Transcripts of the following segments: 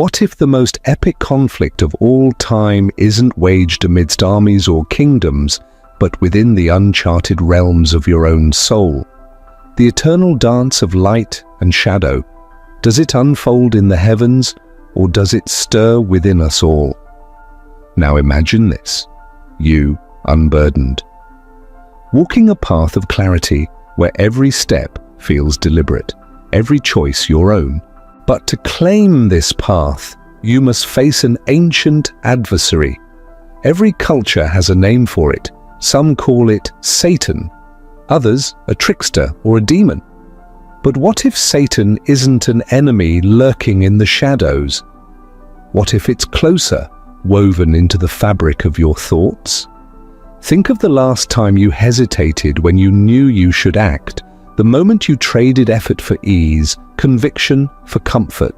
What if the most epic conflict of all time isn't waged amidst armies or kingdoms, but within the uncharted realms of your own soul? The eternal dance of light and shadow, does it unfold in the heavens, or does it stir within us all? Now imagine this, you unburdened, walking a path of clarity where every step feels deliberate, every choice your own. But to claim this path, you must face an ancient adversary. Every culture has a name for it. Some call it Satan, others a trickster or a demon. But what if Satan isn't an enemy lurking in the shadows? What if it's closer, woven into the fabric of your thoughts? Think of the last time you hesitated when you knew you should act, the moment you traded effort for ease, conviction for comfort.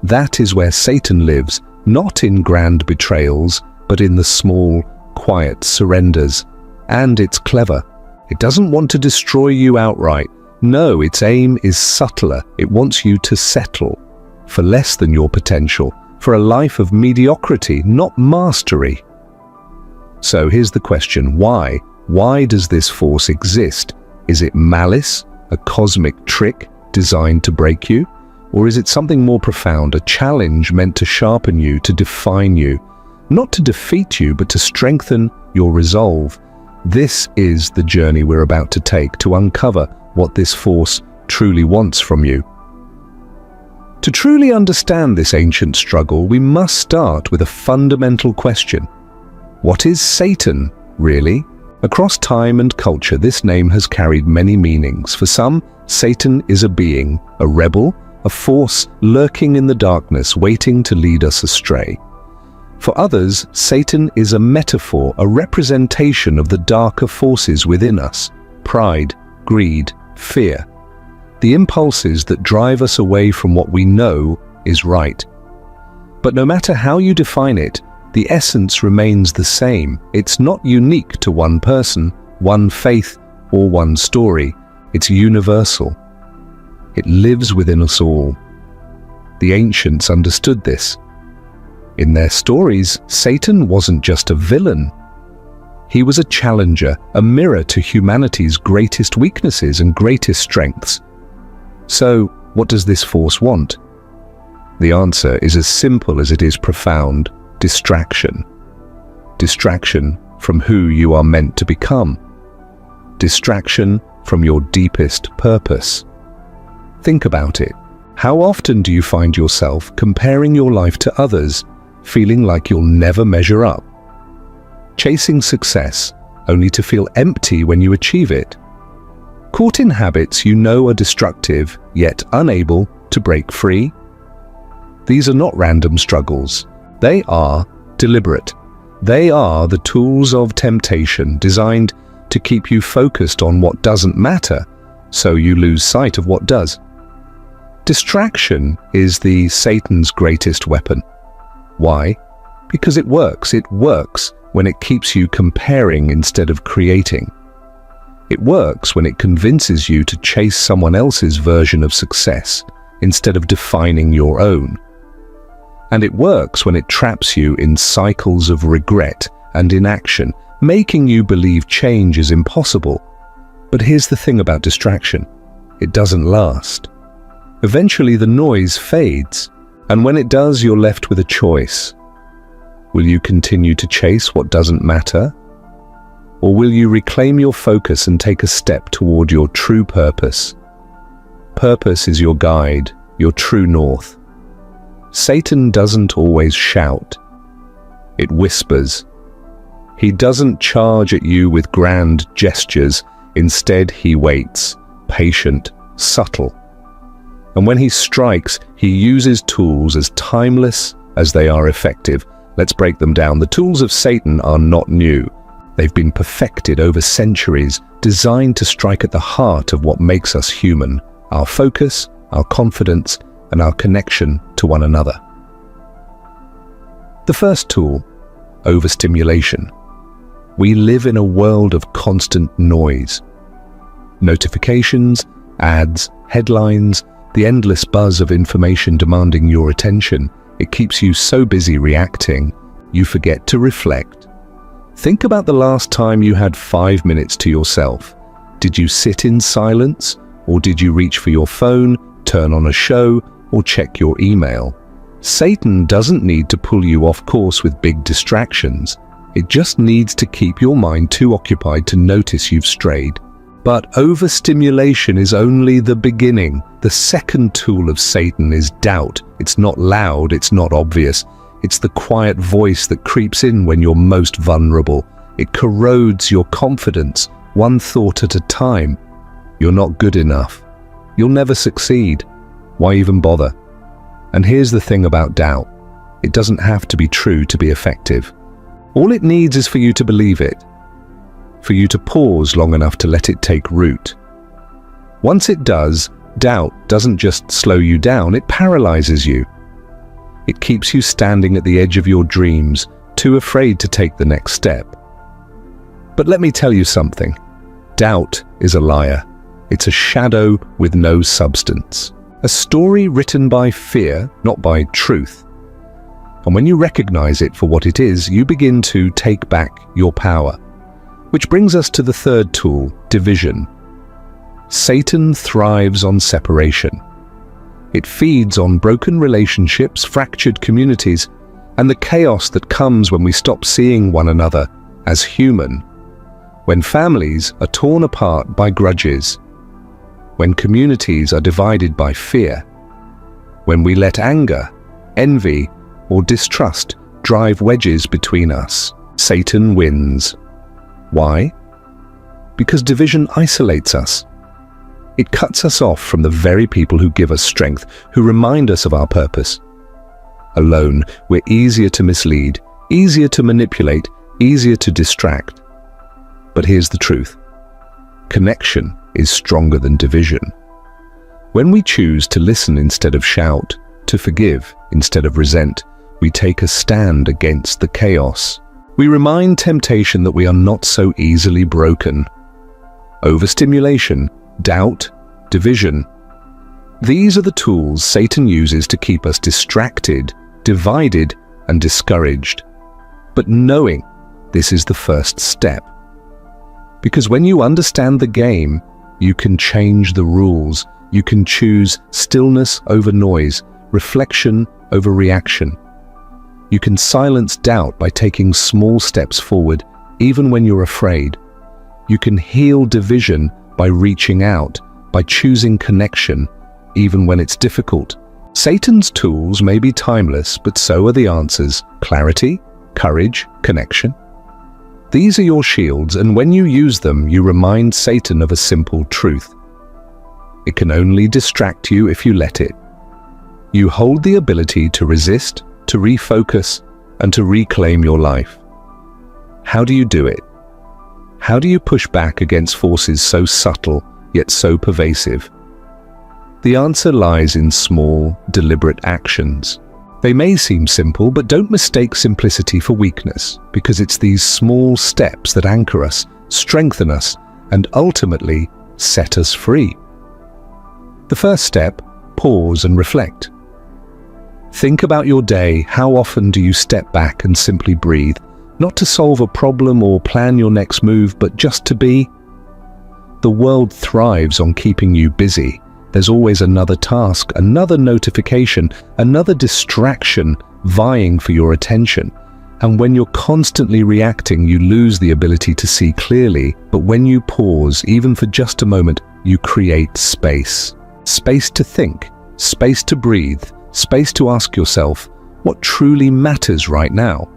That is where Satan lives, not in grand betrayals, but in the small, quiet surrenders. And it's clever. It doesn't want to destroy you outright. No, its aim is subtler. It wants you to settle for less than your potential, for a life of mediocrity, not mastery. So here's the question, why? Why does this force exist? Is it malice, a cosmic trick designed to break you? Or is it something more profound, a challenge meant to sharpen you, to define you? Not to defeat you, but to strengthen your resolve. This is the journey we're about to take, to uncover what this force truly wants from you. To truly understand this ancient struggle, we must start with a fundamental question. What is Satan, really? Across time and culture, this name has carried many meanings. For some, Satan is a being, a rebel, a force lurking in the darkness, waiting to lead us astray. For others, Satan is a metaphor, a representation of the darker forces within us: pride, greed, fear. The impulses that drive us away from what we know is right. But no matter how you define it, the essence remains the same. It's not unique to one person, one faith, or one story. It's universal. It lives within us all. The ancients understood this. In their stories, Satan wasn't just a villain. He was a challenger, a mirror to humanity's greatest weaknesses and greatest strengths. So, what does this force want? The answer is as simple as it is profound: distraction. Distraction from who you are meant to become. Distraction from your deepest purpose. Think about it. How often do you find yourself comparing your life to others, feeling like you'll never measure up? Chasing success, only to feel empty when you achieve it. Caught in habits you know are destructive, yet unable to break free? These are not random struggles. They are deliberate. They are the tools of temptation designed to keep you focused on what doesn't matter, so you lose sight of what does. Distraction is Satan's greatest weapon. Why? Because it works. It works when it keeps you comparing instead of creating. It works when it convinces you to chase someone else's version of success instead of defining your own. And it works when it traps you in cycles of regret and inaction, making you believe change is impossible. But here's the thing about distraction: it doesn't last. Eventually the noise fades, and when it does, you're left with a choice. Will you continue to chase what doesn't matter? Or will you reclaim your focus and take a step toward your true purpose? Purpose is your guide, your true north. Satan doesn't always shout. It whispers. He doesn't charge at you with grand gestures. Instead, he waits, patient, subtle. And when he strikes, he uses tools as timeless as they are effective. Let's break them down. The tools of Satan are not new. They've been perfected over centuries, designed to strike at the heart of what makes us human: our focus, our confidence, and our connection to one another. The first tool, overstimulation. We live in a world of constant noise. Notifications, ads, headlines, the endless buzz of information demanding your attention. It keeps you so busy reacting, you forget to reflect. Think about the last time you had 5 minutes to yourself. Did you sit in silence, or did you reach for your phone, turn on a show, or check your email? Satan doesn't need to pull you off course with big distractions. It just needs to keep your mind too occupied to notice you've strayed. But overstimulation is only the beginning. The second tool of Satan is doubt. It's not loud, it's not obvious. It's the quiet voice that creeps in when you're most vulnerable. It corrodes your confidence, one thought at a time. You're not good enough. You'll never succeed. Why even bother? And here's the thing about doubt. It doesn't have to be true to be effective. All it needs is for you to believe it, for you to pause long enough to let it take root. Once it does, doubt doesn't just slow you down, it paralyzes you. It keeps you standing at the edge of your dreams, too afraid to take the next step. But let me tell you something. Doubt is a liar. It's a shadow with no substance. A story written by fear, not by truth. And when you recognize it for what it is, you begin to take back your power. Which brings us to the third tool, division. Satan thrives on separation. It feeds on broken relationships, fractured communities, and the chaos that comes when we stop seeing one another as human. When families are torn apart by grudges. When communities are divided by fear. When we let anger, envy, or distrust drive wedges between us, Satan wins. Why? Because division isolates us. It cuts us off from the very people who give us strength, who remind us of our purpose. Alone, we're easier to mislead, easier to manipulate, easier to distract. But here's the truth. Connection is stronger than division. When we choose to listen instead of shout, to forgive instead of resent, we take a stand against the chaos. We remind temptation that we are not so easily broken. Overstimulation, doubt, division. These are the tools Satan uses to keep us distracted, divided, and discouraged. But knowing this is the first step. Because when you understand the game, you can change the rules. You can choose stillness over noise, reflection over reaction. You can silence doubt by taking small steps forward, even when you're afraid. You can heal division by reaching out, by choosing connection, even when it's difficult. Satan's tools may be timeless, but so are the answers: clarity, courage, connection. These are your shields, and when you use them, you remind Satan of a simple truth. It can only distract you if you let it. You hold the ability to resist, to refocus, and to reclaim your life. How do you do it? How do you push back against forces so subtle, yet so pervasive? The answer lies in small, deliberate actions. They may seem simple, but don't mistake simplicity for weakness, because it's these small steps that anchor us, strengthen us, and ultimately set us free. The first step, pause and reflect. Think about your day. How often do you step back and simply breathe? Not to solve a problem or plan your next move, but just to be. The world thrives on keeping you busy. There's always another task, another notification, another distraction vying for your attention. And when you're constantly reacting, you lose the ability to see clearly. But when you pause, even for just a moment, you create space. Space to think, space to breathe, space to ask yourself, what truly matters right now?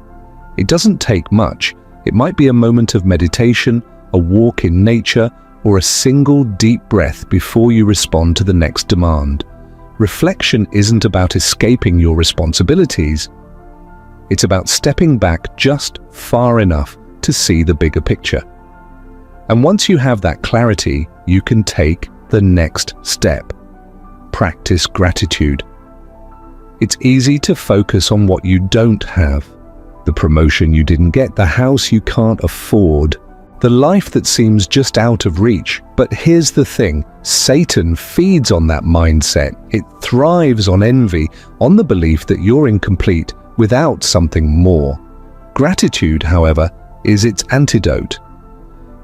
It doesn't take much. It might be a moment of meditation, a walk in nature, or a single deep breath before you respond to the next demand. Reflection isn't about escaping your responsibilities. It's about stepping back just far enough to see the bigger picture. And once you have that clarity, you can take the next step. Practice gratitude. It's easy to focus on what you don't have. The promotion you didn't get, the house you can't afford, the life that seems just out of reach. But here's the thing, Satan feeds on that mindset. It thrives on envy, on the belief that you're incomplete without something more. Gratitude, however, is its antidote.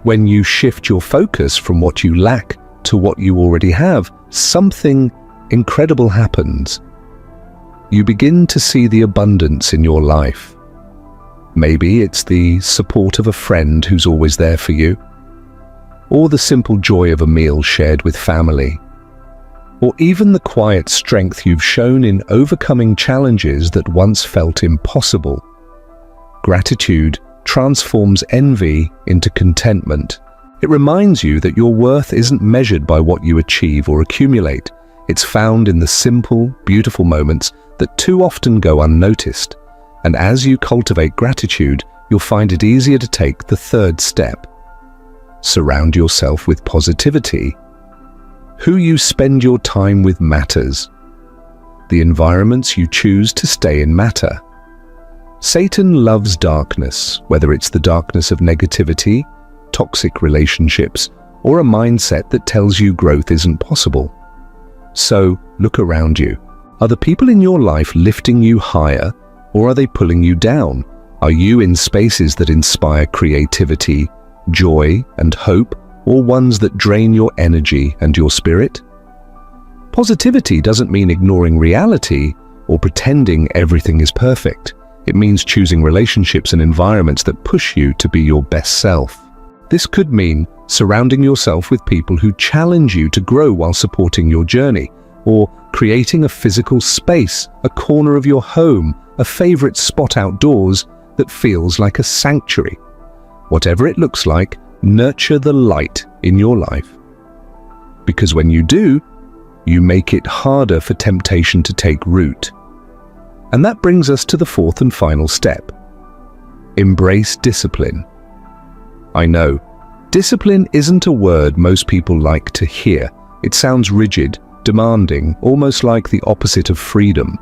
When you shift your focus from what you lack to what you already have, something incredible happens. You begin to see the abundance in your life. Maybe it's the support of a friend who's always there for you, or the simple joy of a meal shared with family, or even the quiet strength you've shown in overcoming challenges that once felt impossible. Gratitude transforms envy into contentment. It reminds you that your worth isn't measured by what you achieve or accumulate. It's found in the simple, beautiful moments that too often go unnoticed. And as you cultivate gratitude, you'll find it easier to take the third step. Surround yourself with positivity. Who you spend your time with matters. The environments you choose to stay in matter. Satan loves darkness, whether it's the darkness of negativity, toxic relationships, or a mindset that tells you growth isn't possible. So, look around you. Are the people in your life lifting you higher, or are they pulling you down? Are you in spaces that inspire creativity, joy, and hope, or ones that drain your energy and your spirit? Positivity doesn't mean ignoring reality or pretending everything is perfect. It means choosing relationships and environments that push you to be your best self. This could mean surrounding yourself with people who challenge you to grow while supporting your journey, or creating a physical space, a corner of your home, a favorite spot outdoors that feels like a sanctuary. Whatever it looks like, nurture the light in your life. Because when you do, you make it harder for temptation to take root. And that brings us to the fourth and final step. Embrace discipline. I know, discipline isn't a word most people like to hear. It sounds rigid, demanding, almost like the opposite of freedom.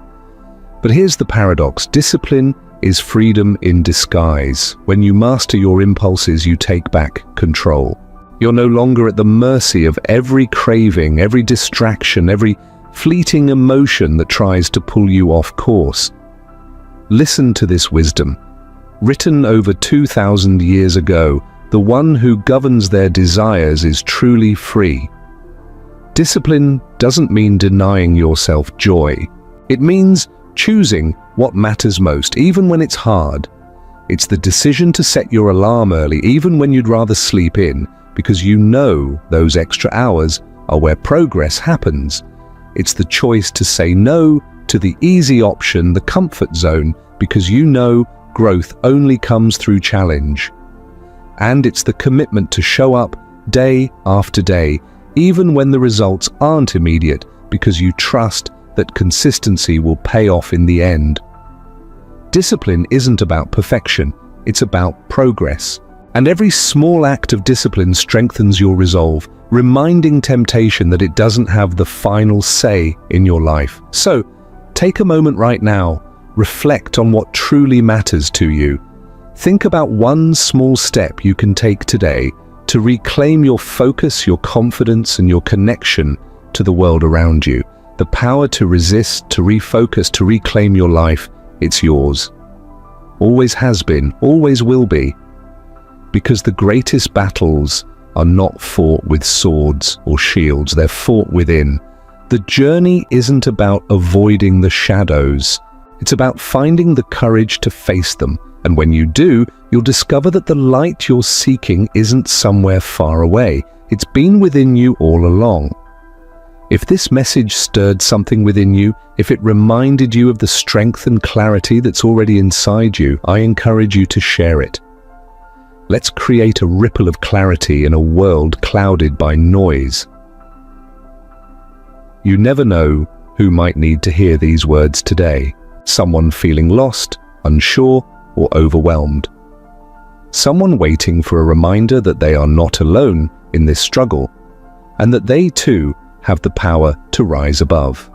But here's the paradox. Discipline is freedom in disguise. When you master your impulses, you take back control. You're no longer at the mercy of every craving, every distraction, every fleeting emotion that tries to pull you off course. Listen to this wisdom. Written over 2,000 years ago, the one who governs their desires is truly free. Discipline doesn't mean denying yourself joy. It means choosing what matters most, even when it's hard. It's the decision to set your alarm early, even when you'd rather sleep in, because you know those extra hours are where progress happens. It's the choice to say no to the easy option, the comfort zone, because you know growth only comes through challenge. And it's the commitment to show up day after day, even when the results aren't immediate, because you trust that consistency will pay off in the end. Discipline isn't about perfection, it's about progress. And every small act of discipline strengthens your resolve, reminding temptation that it doesn't have the final say in your life. So, take a moment right now, reflect on what truly matters to you. Think about one small step you can take today to reclaim your focus, your confidence, and your connection to the world around you. The power to resist, to refocus, to reclaim your life, it's yours. Always has been, always will be. Because the greatest battles are not fought with swords or shields, they're fought within. The journey isn't about avoiding the shadows, it's about finding the courage to face them. And when you do, you'll discover that the light you're seeking isn't somewhere far away, it's been within you all along. If this message stirred something within you, if it reminded you of the strength and clarity that's already inside you, I encourage you to share it. Let's create a ripple of clarity in a world clouded by noise. You never know who might need to hear these words today. Someone feeling lost, unsure, or overwhelmed. Someone waiting for a reminder that they are not alone in this struggle, and that they too have the power to rise above.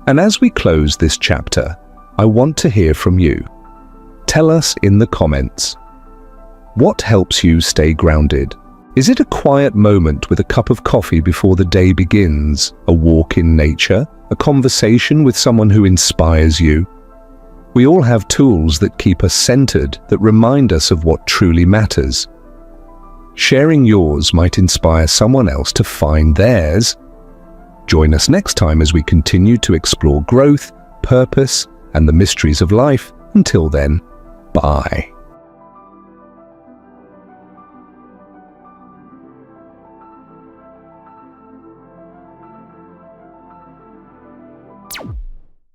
And as we close this chapter, I want to hear from you. Tell us in the comments, What helps you stay grounded? Is it a quiet moment with a cup of coffee before the day begins, a walk in nature, a conversation with someone who inspires you? We all have tools that keep us centered, that remind us of what truly matters. Sharing yours might inspire someone else to find theirs. Join us next time as we continue to explore growth, purpose, and the mysteries of life. Until then, bye.